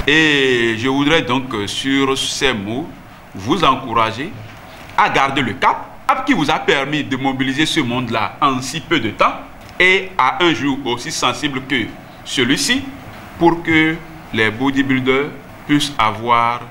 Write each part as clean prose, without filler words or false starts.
Et je voudrais donc, sur ces mots, vous encourager à garder le cap qui vous a permis de mobiliser ce monde-là en si peu de temps et à un jour aussi sensible que celui-ci pour que les bodybuilders puissent avoir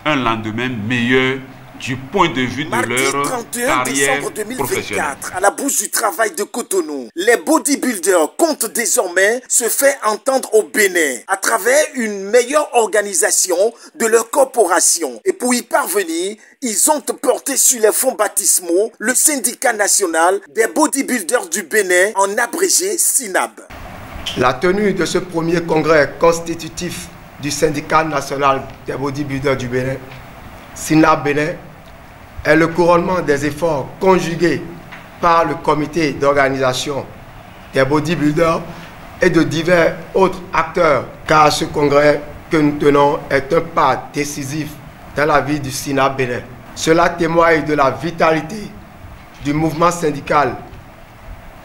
un lendemain meilleur du point de vue de leur carrière professionnelle. À la Bourse du Travail de Cotonou, les bodybuilders comptent désormais se faire entendre au Bénin à travers une meilleure organisation de leur corporation. Et pour y parvenir, ils ont porté sur les fonds baptismaux le syndicat national des bodybuilders du Bénin, en abrégé SINAB. La tenue de ce premier congrès constitutif du syndicat national des bodybuilders du Bénin, SINAB Bénin, est le couronnement des efforts conjugués par le comité d'organisation des bodybuilders et de divers autres acteurs, car ce congrès que nous tenons est un pas décisif dans la vie du SINAB Bénin. Cela témoigne de la vitalité du mouvement syndical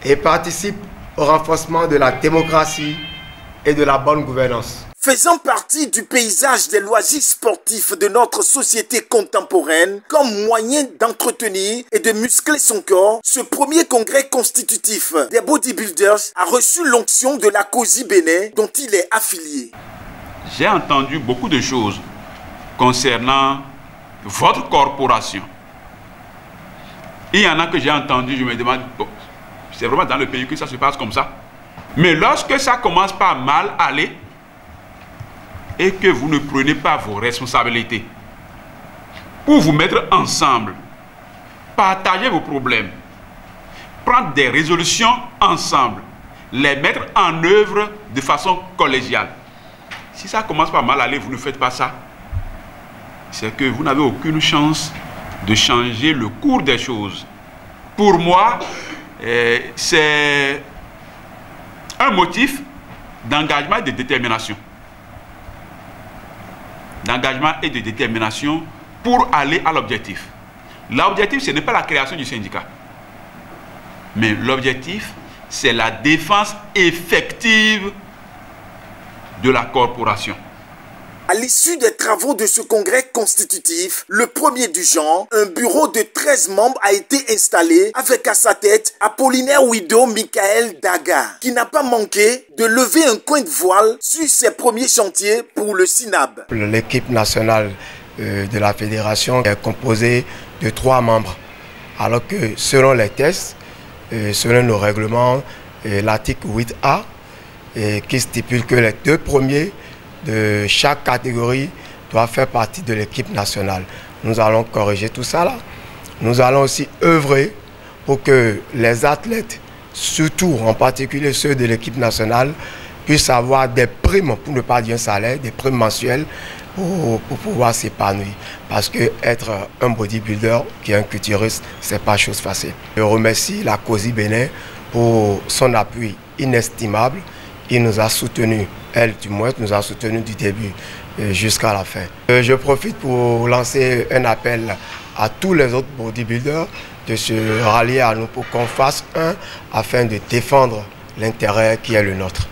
et participe au renforcement de la démocratie et de la bonne gouvernance. Faisant partie du paysage des loisirs sportifs de notre société contemporaine, comme moyen d'entretenir et de muscler son corps, ce premier congrès constitutif des bodybuilders a reçu l'onction de la COSI Bénin dont il est affilié. J'ai entendu beaucoup de choses concernant votre corporation. Il y en a que j'ai entendu, je me demande, bon, c'est vraiment dans le pays que ça se passe comme ça. Mais lorsque ça commence par mal aller, et que vous ne prenez pas vos responsabilités pour vous mettre ensemble, partager vos problèmes, prendre des résolutions ensemble, les mettre en œuvre de façon collégiale. Si ça commence par mal aller, vous ne faites pas ça, c'est que vous n'avez aucune chance de changer le cours des choses. Pour moi, c'est un motif d'engagement et de détermination. D'engagement et de détermination pour aller à l'objectif. L'objectif, ce n'est pas la création du syndicat. Mais l'objectif, c'est la défense effective de la corporation. À l'issue des travaux de ce congrès constitutif, le premier du genre, un bureau de 13 membres a été installé avec à sa tête Apollinaire Wido Michael Daga, qui n'a pas manqué de lever un coin de voile sur ses premiers chantiers pour le SINAB. L'équipe nationale de la fédération est composée de 3 membres, alors que selon les tests, selon nos règlements, l'article 8A, qui stipule que les 2 premiers de chaque catégorie doit faire partie de l'équipe nationale. Nous allons corriger tout ça là. Nous allons aussi œuvrer pour que les athlètes, surtout en particulier ceux de l'équipe nationale, puissent avoir des primes, pour ne pas dire un salaire, des primes mensuelles pour pouvoir s'épanouir. Parce que être un bodybuilder qui est un culturiste, c'est pas chose facile. Je remercie la COSI Bénin pour son appui inestimable. Il nous a soutenus, elle du moins, nous a soutenus du début jusqu'à la fin. Je profite pour lancer un appel à tous les autres bodybuilders de se rallier à nous pour qu'on fasse un afin de défendre l'intérêt qui est le nôtre.